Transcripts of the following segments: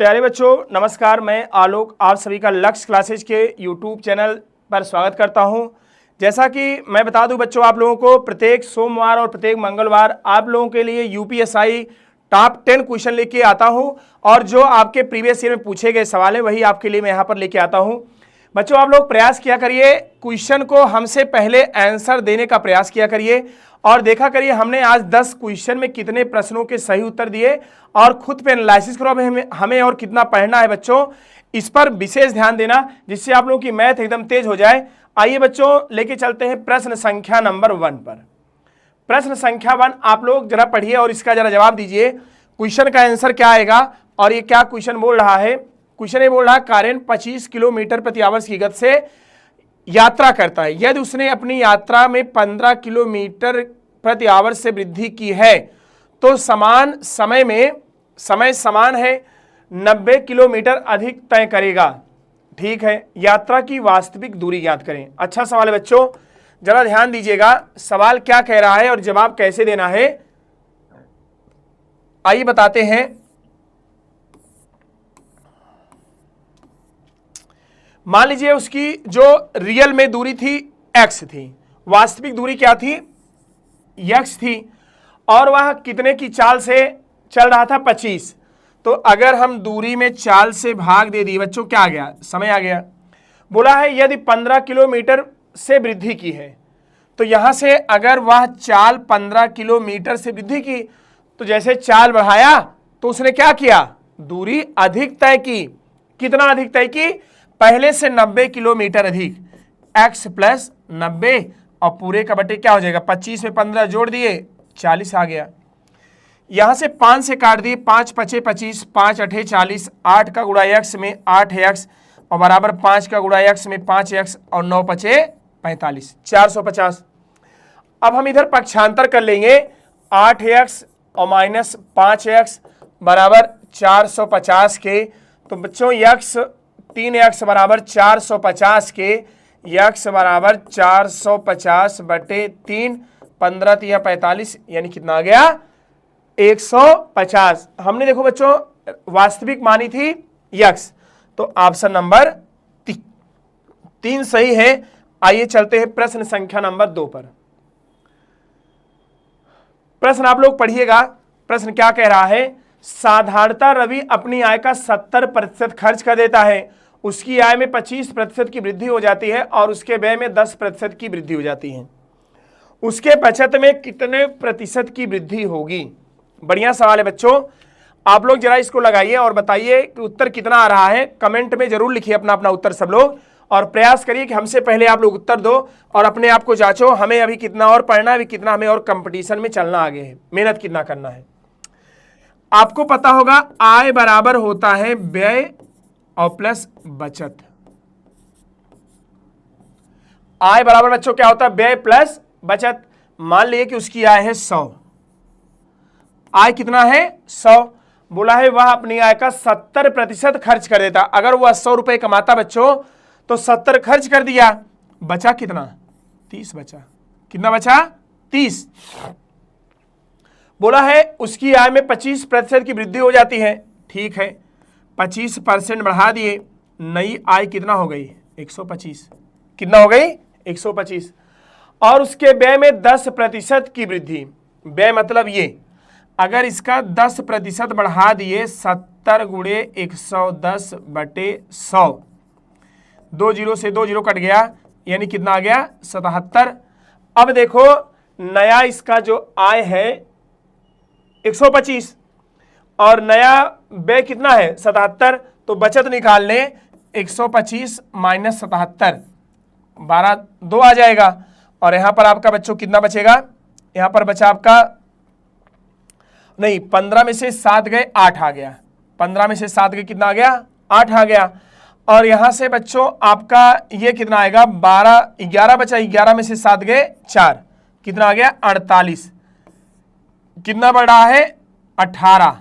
प्यारे बच्चों नमस्कार, मैं आलोक आप सभी का लक्ष्य क्लासेज के यूट्यूब चैनल पर स्वागत करता हूं। जैसा कि मैं बता दूं बच्चों, आप लोगों को प्रत्येक सोमवार और प्रत्येक मंगलवार आप लोगों के लिए यूपीएसआई टॉप 10 क्वेश्चन लेके आता हूं और जो आपके प्रीवियस ईयर में पूछे गए सवाल है वही आपके लिए मैं यहाँ पर लेके आता हूँ। बच्चों आप लोग प्रयास किया करिए, क्वेश्चन को हमसे पहले आंसर देने का प्रयास किया करिए और देखा करिए हमने आज 10 क्वेश्चन में कितने प्रश्नों के सही उत्तर दिए और खुद पे एनालिसिस करो हमें और कितना पढ़ना है बच्चों, इस पर विशेष ध्यान देना जिससे आप लोगों की मैथ एकदम तेज हो जाए। आइए बच्चों लेके चलते हैं प्रश्न संख्या नंबर 1 पर। प्रश्न संख्या 1 आप लोग जरा पढ़िए और इसका जरा जवाब दीजिए। क्वेश्चन का आंसर क्या आएगा और ये क्या क्वेश्चन बोल रहा है। क्वेश्चन ये बोल रहा है कारेन 25 किलोमीटर प्रति आवर्स की गति से यात्रा करता है, यदि उसने अपनी यात्रा में 15 किलोमीटर प्रति आवर्स से वृद्धि की है तो समान समय में समय समान है 90 किलोमीटर अधिक तय करेगा। ठीक है, यात्रा की वास्तविक दूरी ज्ञात करें। अच्छा सवाल है बच्चों, जरा ध्यान दीजिएगा सवाल क्या कह रहा है और जवाब कैसे देना है। आइए बताते हैं। मान लीजिए उसकी जो रियल में दूरी थी x थी, वास्तविक दूरी क्या थी x थी और वह कितने की चाल से चल रहा था 25। तो अगर हम दूरी में चाल से भाग दे दी बच्चों, क्या आ गया, समय आ गया। बोला है यदि 15 किलोमीटर से वृद्धि की है तो यहां से अगर वह चाल 15 किलोमीटर से वृद्धि की तो जैसे चाल बढ़ाया तो उसने क्या किया, दूरी अधिक तय की। कितना अधिक तय की, पहले से 90 किलोमीटर अधिक, x प्लस 90 और पूरे का बटे क्या हो जाएगा, 25 में 15 जोड़ दिए 40 आ गया। यहां से 5 से काट दिए, 5 पचे 25, 5 अठे 40, 8 का गुणा x में 8x और बराबर 5 का गुणा x में 5x और 9 पचे 45, 450। अब हम इधर पक्षांतर कर लेंगे, 8x और माइनस 5x बराबर 450 के। तो बच्चों x 3x बराबर 450 के, x बराबर 450 बटे 3, 15 3 45 यानी कितना आ गया 150। हमने देखो बच्चों वास्तविक मानी थी x, तो ऑप्शन नंबर 3 सही है। आइए चलते हैं प्रश्न संख्या नंबर 2 पर। प्रश्न आप लोग पढ़िएगा। प्रश्न क्या कह रहा है, साधारणतः रवि अपनी आय का 70% खर्च कर देता है, उसकी आय में 25% की वृद्धि हो जाती है और उसके व्यय में 10% की वृद्धि हो जाती है। उसके बचत में कितने प्रतिशत की वृद्धि होगी। बढ़िया सवाल है बच्चों, आप लोग जरा इसको लगाइए और बताइए कि उत्तर कितना आ रहा है। कमेंट में जरूर लिखिए अपना अपना उत्तर सब लोग और प्रयास करिए कि हमसे पहले आप लोग उत्तर दो और अपने आप को जांचो, हमें अभी कितना और पढ़ना है, अभी कितना हमें और कंपटीशन में चलना आगे है, मेहनत कितना करना है। आपको पता होगा आय बराबर होता है व्यय और प्लस बचत। आय बराबर बच्चों क्या होता है, व्यय प्लस बचत। मान लिए कि उसकी आय है 100, आय कितना है 100, बोला है वह अपनी आय का 70% खर्च कर देता। अगर वह 100 रुपए कमाता बच्चों तो 70 खर्च कर दिया, बचा कितना 30 बचा। कितना बचा 30। बोला है उसकी आय में 25% की वृद्धि हो जाती है। ठीक है, 25% बढ़ा दिए, नई आय कितना हो गई 125। कितना हो गई 125। और उसके व्यय में 10% की वृद्धि। व्यय मतलब ये, अगर इसका 10% बढ़ा दिए 70 गुणे 110 बटे 100, 2 जीरो से 2 जीरो कट गया यानी कितना आ गया 77। अब देखो नया इसका जो आय है 125 और नया व्यय कितना है 77, तो बचत निकाल लें 125 माइनस 77, 12 2 आ जाएगा और यहां पर आपका बच्चों कितना बचेगा, यहां पर बचा आपका नहीं 15 में से 7 गए 8 आ गया, 15 में से 7 गए कितना आ गया 8 आ गया। और यहां से बच्चों आपका ये कितना आएगा 12 11 बचा, 11 में से 7 गए 4, कितना आ गया 48। कितना बढ़ रहा है 18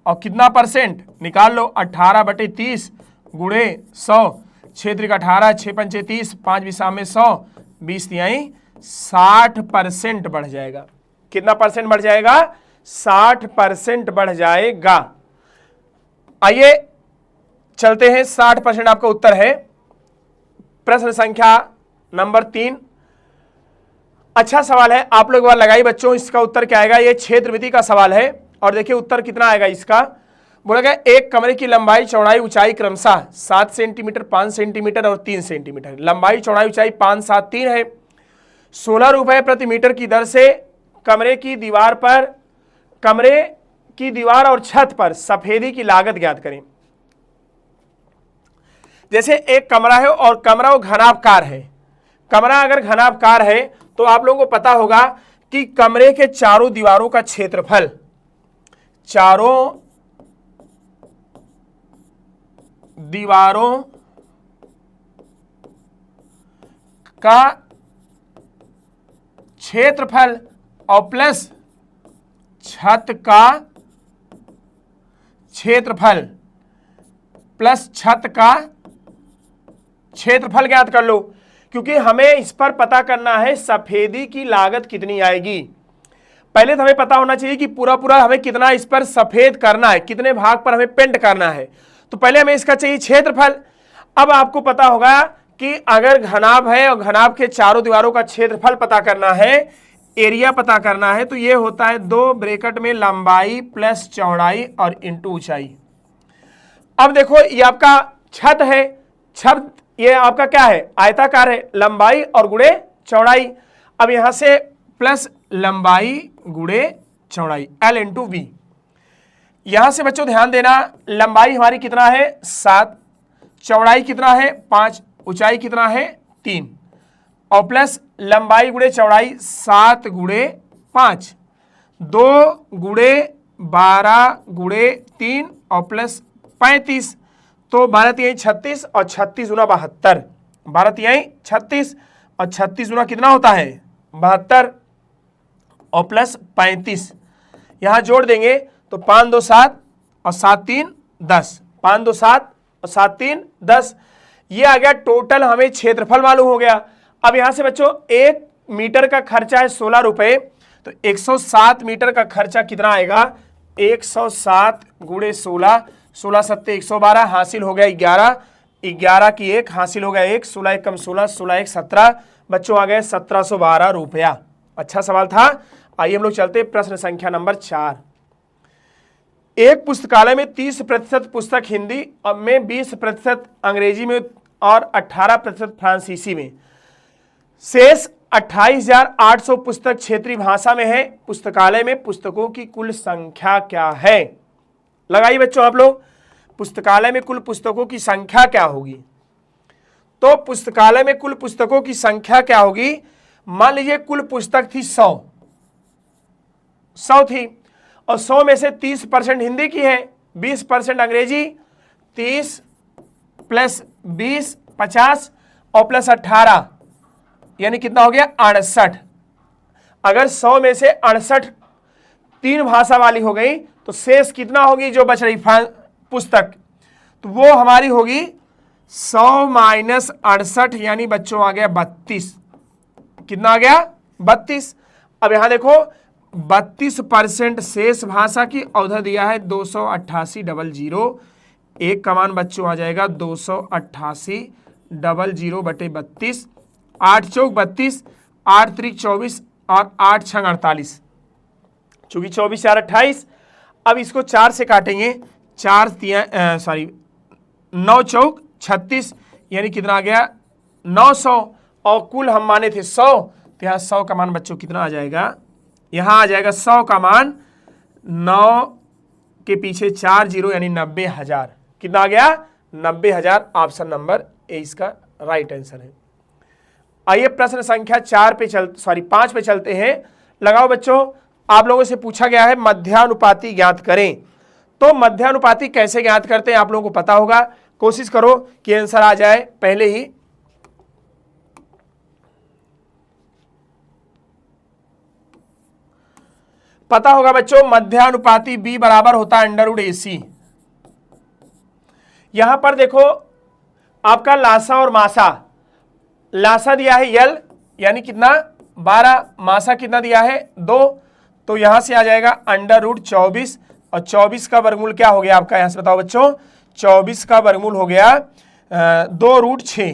और कितना परसेंट निकाल लो, 18 बटे 30 गुणे 100, 6 त्रिक 18, 6 पंचे 30, 5 विषा में 100, 20 तिहाई 60% बढ़ जाएगा। कितना परसेंट बढ़ जाएगा 60% बढ़ जाएगा। आइए चलते हैं, 60% आपका उत्तर है। प्रश्न संख्या नंबर 3, अच्छा सवाल है, आप लोग एक बार लगाइए बच्चों, इसका उत्तर क्या आएगा। ये क्षेत्रमिति का सवाल है और देखिए उत्तर कितना आएगा इसका। बोला गया एक कमरे की लंबाई चौड़ाई ऊंचाई क्रमशः 7 सेंटीमीटर, 5 सेंटीमीटर और 3 सेंटीमीटर, लंबाई चौड़ाई ऊंचाई 5, 7, 3 है। 16 रुपए प्रति मीटर की दर से कमरे की दीवार और छत पर सफेदी की लागत ज्ञात करें। जैसे एक कमरा है और कमरा वो घनाभकार है। कमरा अगर घनाभकार है तो आप लोगों को पता होगा कि कमरे के चारों दीवारों का क्षेत्रफल, चारों दीवारों का क्षेत्रफल और प्लस छत का क्षेत्रफल प्लस छत का क्षेत्रफल ज्ञात कर लो, क्योंकि हमें इस पर पता करना है सफेदी की लागत कितनी आएगी। पहले तो हमें पता होना चाहिए कि पूरा हमें कितना इस पर सफेद करना है, कितने भाग पर हमें पेंट करना है। तो पहले हमें इसका चाहिए क्षेत्रफल। अब आपको पता होगा कि अगर घनाभ है और घनाभ के चारों दीवारों का क्षेत्रफल पता करना है, एरिया पता करना है, तो ये होता है 2 ब्रैकेट में लंबाई प्लस चौड़ाई और इंटू ऊंचाई। अब देखो ये आपका छत है, छत ये आपका क्या है, आयताकार है, लंबाई और गुणे चौड़ाई। अब यहां से प्लस लंबाई गुणे चौड़ाई L इंटू V। यहां से बच्चों ध्यान देना, लंबाई हमारी कितना है 7, चौड़ाई कितना है 5, ऊंचाई कितना है 3 और प्लस लंबाई गुणे चौड़ाई 7 गुणे 5, 2 गुणे 12 गुणे 3 और प्लस 35, तो 12 तिहाई 36 और 36 गुना 72, 12 तिहाई 36 और 36 गुना कितना होता है 72 और प्लस 35, यहां जोड़ देंगे तो 5 2 7 और 7 3 10, 5 2 7 और 7 3 10, ये आ गया टोटल, हमें क्षेत्रफल मालूम हो गया। अब यहां से बच्चों 1 मीटर का खर्चा है 16 रुपए, तो 107 मीटर का खर्चा कितना आएगा, 107 गुणे 16, 16 सत्ते 112, हासिल हो गया 11, 11 की 1 हासिल हो गया 1, 16 1 कम 16, 16 1 17, बच्चों आ गए 1712 रुपया। अच्छा सवाल था। आइए हम लोग चलते प्रश्न संख्या नंबर 4। एक पुस्तकालय में 30% पुस्तक हिंदी में, 20% अंग्रेजी में और 18% फ्रांसीसी में, शेष 28,800 पुस्तक क्षेत्रीय भाषा में है। पुस्तकालय में पुस्तकों की कुल संख्या क्या है। लगाइए बच्चों आप लोग, पुस्तकालय में कुल पुस्तकों की संख्या क्या होगी। तो पुस्तकालय में कुल पुस्तकों की संख्या क्या होगी, मान लीजिए कुल पुस्तक थी 100 थी और 100 में से 30% हिंदी की है, 20% अंग्रेजी, 30 प्लस 20 50 और प्लस 18 यानी कितना हो गया 68। अगर 100 में से 68 3 भाषा वाली हो गई तो शेष कितना होगी जो बच रही पुस्तक, तो वो हमारी होगी 100 माइनस 68 यानी बच्चों आ गया 32। कितना आ गया 32। अब यहां देखो 32% शेष भाषा की, उधर दिया है 288,000, एक का मान बच्चों आ जाएगा 288,000 बटे 32, 8 चौक 32, 8 त्रिक 24 और 8 छंग 48, चूंकि 24 4 28। अब इसको 4 से काटेंगे, 9 चौक 36 यानी कितना आ गया 900, और कुल हम माने थे 100, तो यहाँ 100 का मान बच्चों कितना आ जाएगा, यहाँ आ जाएगा 100 का मान 9 के पीछे 4 जीरो यानी 90,000। कितना आ गया 90,000। ऑप्शन नंबर ए इसका राइट आंसर है। आइए प्रश्न संख्या 5 पे चलते हैं। लगाओ बच्चों, आप लोगों से पूछा गया है मध्यानुपाती ज्ञात करें। तो मध्यानुपाती कैसे ज्ञात करते हैं आप लोगों को पता होगा, कोशिश करो कि आंसर आ जाए पहले ही। पता होगा बच्चों मध्यानुपाती B बराबर होता है √AC। यहां पर देखो आपका लासा और मासा, लासा दिया है L यानी कितना 12, मासा कितना दिया है 2, तो यहां से आ जाएगा √24 और 24 का वर्गमूल क्या हो गया आपका, यहां से बताओ बच्चों, 24 का वर्गमूल हो गया 2√6।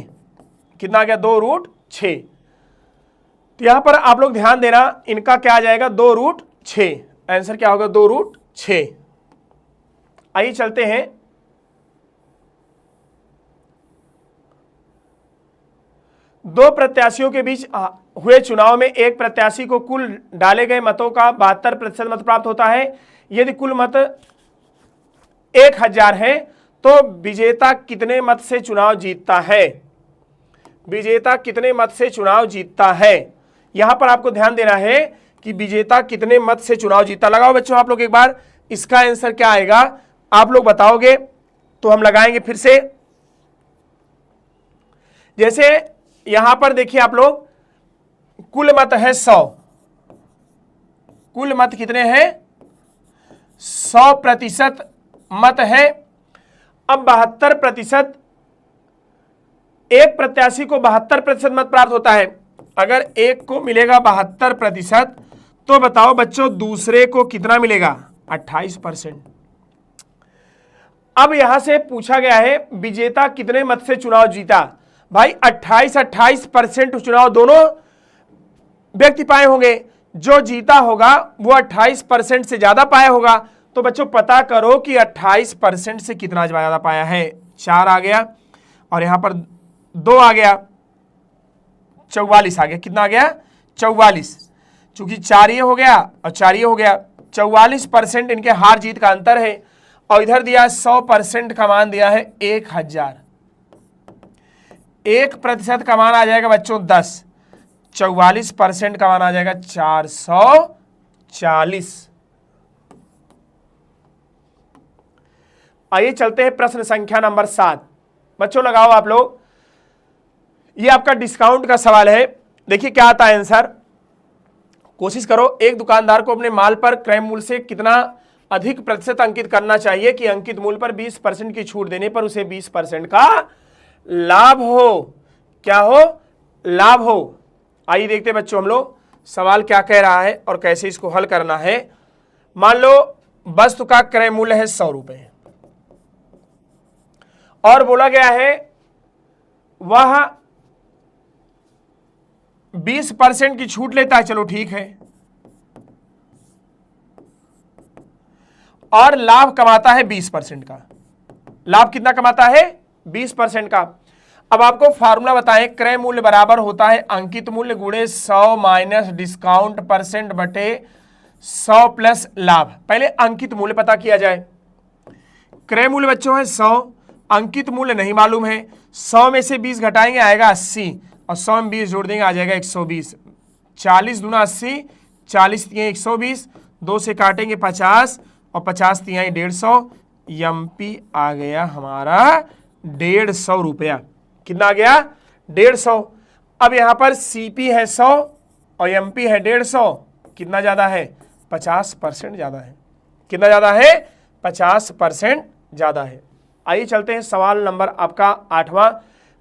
कितना आ गया, 2√6। तो यहां पर आप लोग ध्यान देना, इनका क्या आ जाएगा, 2√6। आंसर क्या होगा, 2√6। आइए चलते हैं, दो प्रत्याशियों के बीच हुए चुनाव में एक प्रत्याशी को कुल डाले गए मतों का 72% मत प्राप्त होता है। यदि कुल मत 1000 है तो विजेता कितने मत से चुनाव जीतता है, विजेता कितने मत से चुनाव जीतता है। यहां पर आपको ध्यान देना है कि विजेता कितने मत से चुनाव जीतता। लगाओ बच्चों आप लोग एक बार, इसका आंसर क्या आएगा आप लोग बताओगे तो हम लगाएंगे फिर से। जैसे यहां पर देखिए आप लोग, कुल मत है 100, कुल मत कितने हैं, 100% मत है। अब 72%, एक प्रत्याशी को 72% मत प्राप्त होता है। अगर एक को मिलेगा 72%, तो बताओ बच्चों दूसरे को कितना मिलेगा, 28%। अब यहां से पूछा गया है विजेता कितने मत से चुनाव जीता। भाई 28% चुनाव दोनों व्यक्ति पाए होंगे, जो जीता होगा वो 28% से ज्यादा पाया होगा। तो बच्चों पता करो कि 28% से कितना ज्यादा पाया है। 4 आ गया और यहां पर 2 आ गया, 44 आ गया। कितना आ गया, 44। चूंकि 4 ये हो गया और 4 ये हो गया, 44% इनके हार जीत का अंतर है। और इधर दिया 100% का मान दिया है 1000। 1% का मान आ जाएगा बच्चों 10, 44% का मान आ जाएगा 440। आइए चलते हैं प्रश्न संख्या नंबर 7। बच्चों लगाओ आप लोग, ये आपका डिस्काउंट का सवाल है। देखिए क्या आता है आंसर, कोशिश करो। एक दुकानदार को अपने माल पर क्रय मूल्य से कितना अधिक प्रतिशत अंकित करना चाहिए कि अंकित मूल्य पर 20% की छूट देने पर उसे 20% का लाभ हो। क्या हो, लाभ हो। आइए देखते हैं बच्चों हम लोग सवाल क्या कह रहा है और कैसे इसको हल करना है। मान लो वस्तु का क्रय मूल्य है 100 रुपए और बोला गया है वह 20% की छूट लेता है। चलो ठीक है, और लाभ कमाता है 20% का। लाभ कितना कमाता है, 20% का। अब आपको फार्मूला बताएं, क्रय मूल्य बराबर होता है अंकित मूल्य गुणे 100 माइनस डिस्काउंट परसेंट बटे 100 प्लस लाभ। पहले अंकित मूल्य पता किया जाए। क्रय मूल्य बच्चों है 100, अंकित मूल्य नहीं मालूम है। 100 में से 20 घटाएंगे आएगा 80 और 100 में 20 जोड़ देंगे आ जाएगा 120। 40 दूना 80, 40 तिहाई 120, 2 से काटेंगे 50 और 50 तिहाई 150। एमपी आ गया हमारा 150 रुपया। कितना आ गया, 150। अब यहां पर सीपी है 100 और एमपी है 150। कितना ज्यादा है, 50% ज्यादा है। कितना ज्यादा है, 50% ज्यादा है। आइए चलते हैं सवाल नंबर आपका 8वां।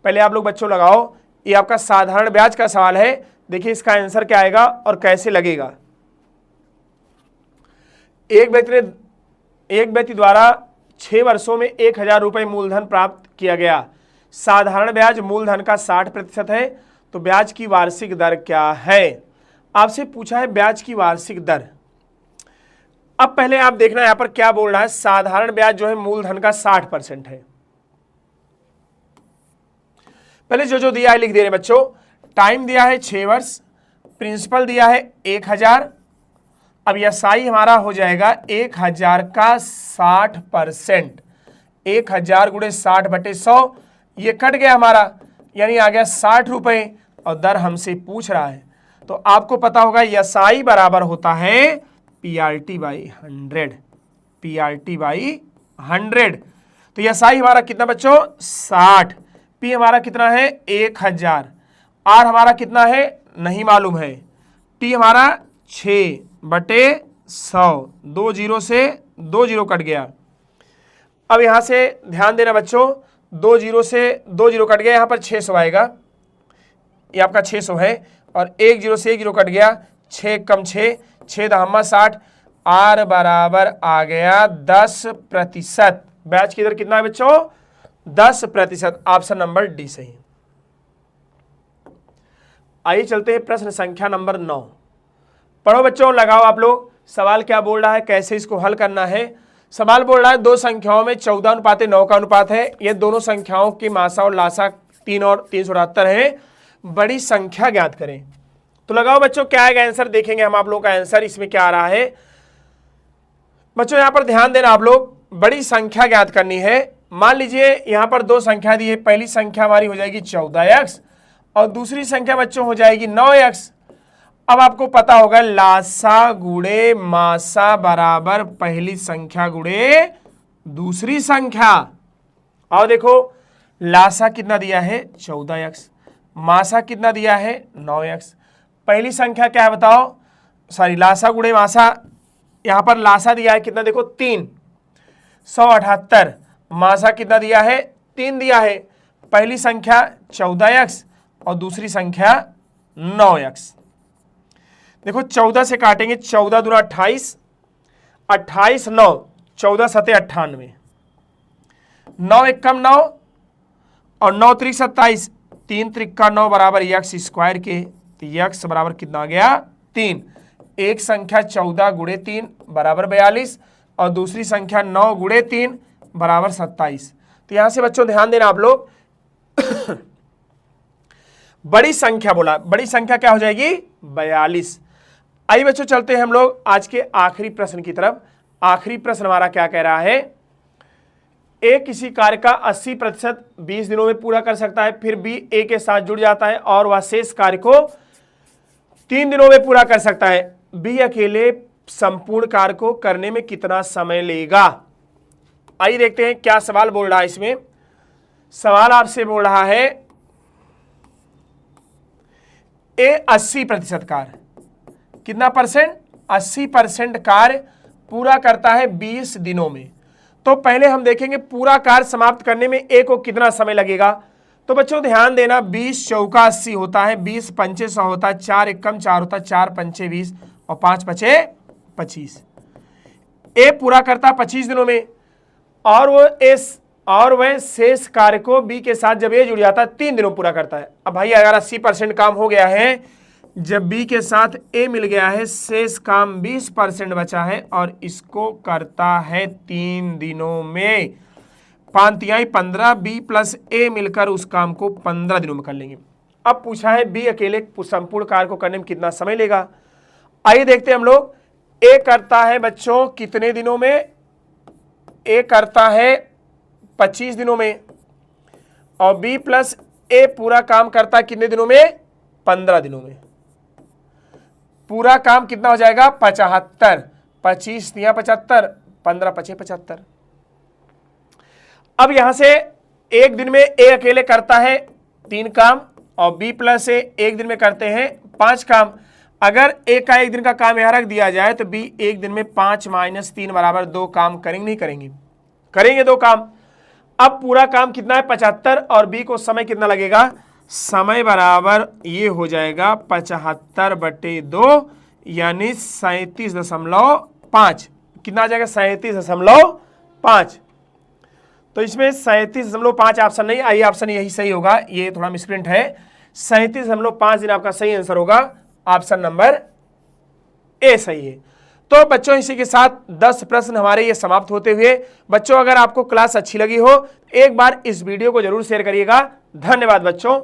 पहले आप लोग बच्चों लगाओ, ये आपका साधारण ब्याज का सवाल है। देखिए इसका आंसर क्या आएगा और कैसे लगेगा। एक व्यक्ति द्वारा 6 वर्षों में 1000 रुपये मूलधन प्राप्त किया गया। साधारण ब्याज मूलधन का 60% है, तो ब्याज की वार्षिक दर क्या है। आपसे पूछा है ब्याज की वार्षिक दर। अब पहले आप देखना यहां पर क्या बोल रहा है। साधारण ब्याज जो है मूलधन का 60% है। पहले जो जो दिया है लिख दे रहे बच्चों। टाइम दिया है 6 वर्ष, प्रिंसिपल दिया है 1000। अब एसआई हमारा हो जाएगा 1000 का 60%। 1000 गुणे 60 बटे 100, ये कट गया हमारा, यानी आ गया 60 रुपए। और दर हमसे पूछ रहा है, तो आपको पता होगा एसआई बराबर होता है पीआरटी बाई 100। PRT by 100। तो एसआई हमारा कितना बच्चों, 60। पी हमारा कितना है, 1000। आर हमारा कितना है, नहीं मालूम है। टी हमारा 6 बटे 100। 2 जीरो से 2 जीरो कट गया। अब यहां से ध्यान देना बच्चों, 2 जीरो से 2 जीरो कट गया, यहां पर 600 आएगा। ये आपका 600 है। और 1 जीरो से 1 जीरो कट गया, 6 कम 6, 6 दहम्मा 60। R बराबर आ गया 10%। बैच की दर कितना है बच्चों? 10%। ऑप्शन नंबर डी सही है। आइए चलते हैं प्रश्न संख्या नंबर 9। पढ़ो बच्चों, लगाओ आप लोग। सवाल क्या बोल रहा है, कैसे इसको हल करना है। सवाल बोल रहा है दो संख्याओं में 14:9 का अनुपात है। ये दोनों संख्याओं की मासा और लासा 3 और 378 है। बड़ी संख्या ज्ञात करें। तो लगाओ बच्चों, क्या आएगा आंसर, देखेंगे हम आप लोगों का आंसर इसमें क्या आ रहा है। बच्चों यहां पर ध्यान देना आप लोग, बड़ी संख्या ज्ञात करनी है। मान लीजिए यहां पर दो संख्या दी है। पहली संख्या हमारी हो जाएगी 14x और दूसरी संख्या बच्चों हो जाएगी 9x। अब आपको पता होगा लासा गुणे मासा बराबर पहली संख्या गुणे दूसरी संख्या। और देखो लासा कितना दिया है 14x, मासा कितना दिया है 9x। पहली संख्या क्या है बताओ, सॉरी लासा गुणे मासा, यहां पर लासा दिया है कितना, देखो 3, 178। मासा कितना दिया है 3 दिया है। पहली संख्या 14x और दूसरी संख्या 9x। देखो 14 से काटेंगे, 14 दूना 28, 28 9, 14 सते 98, 9 एकम 9 और 9 त्रिक 27, 3 त्रिक्का 9 बराबर x स्क्वायर के। तो x बराबर कितना आ गया 3। एक संख्या 14 गुणे 3 बराबर 42 और दूसरी संख्या 9 गुणे 3 बराबर 27। तो यहां से बच्चों ध्यान देना आप लोग बड़ी संख्या बोला, बड़ी संख्या क्या हो जाएगी 42। आइए बच्चों चलते हैं हम लोग आज के आखिरी प्रश्न की तरफ। आखिरी प्रश्न हमारा क्या कह रहा है, ए किसी कार्य का 80% 20 दिनों में पूरा कर सकता है, फिर बी ए के साथ जुड़ जाता है और वह शेष कार्य को 3 दिनों में पूरा कर सकता है। बी अकेले संपूर्ण कार्य को करने में कितना समय लेगा। आइए देखते हैं क्या सवाल बोल रहा है इसमें। सवाल आपसे बोल रहा है ए 80% कार्य, कितना परसेंट, 80% कार्य पूरा करता है 20 दिनों में। तो पहले हम देखेंगे पूरा कार्य समाप्त करने में ए को कितना समय लगेगा। तो बच्चों ध्यान देना, 20 चौका 80 होता है, 20 पंचे 100 होता है, 4 एकम 4 होता है, 4 पंचे 20 और 5 पचे 25। ए पूरा करता 25 दिनों में और वह शेष कार्य को बी के साथ जब ए जुड़ जाता है 3 दिनों पूरा करता है। अब भाई अगर 80% काम हो गया है, जब बी के साथ ए मिल गया है, शेष काम 20% बचा है और इसको करता है 3 दिनों में। 5 तिहाई 15, बी प्लस ए मिलकर उस काम को 15 दिनों में कर लेंगे। अब पूछा है बी अकेले संपूर्ण कार्य को करने में कितना समय लेगा। आइए देखते हैं हम लोग। ए करता है बच्चों कितने दिनों में, ए करता है 25 दिनों में और बी प्लस ए पूरा काम करता है कितने दिनों में, 15 दिनों में। पूरा काम कितना हो जाएगा 75, 25 तिया 75, 15 पचे 75। अब यहां से एक दिन में ए अकेले करता है 3 काम और बी प्लस ए एक दिन में करते हैं 5 काम। अगर ए का एक दिन का काम यहां रख दिया जाए तो बी एक दिन में 5 - 3 बराबर 2 काम करेंगे, नहीं करेंगे, करेंगे 2 काम। अब पूरा काम कितना है 75 और बी को समय कितना लगेगा, समय बराबर ये हो जाएगा 75/2 यानी 37.5। कितना आ जाएगा 37.5। तो इसमें 37.5 ऑप्शन नहीं, आई ऑप्शन यही सही होगा, ये थोड़ा मिसप्रिंट है। 37.5 दिन आपका सही आंसर होगा, ऑप्शन नंबर ए सही है। तो बच्चों इसी के साथ 10 प्रश्न हमारे ये समाप्त होते हुए। बच्चों अगर आपको क्लास अच्छी लगी हो एक बार इस वीडियो को जरूर शेयर करिएगा। धन्यवाद बच्चों।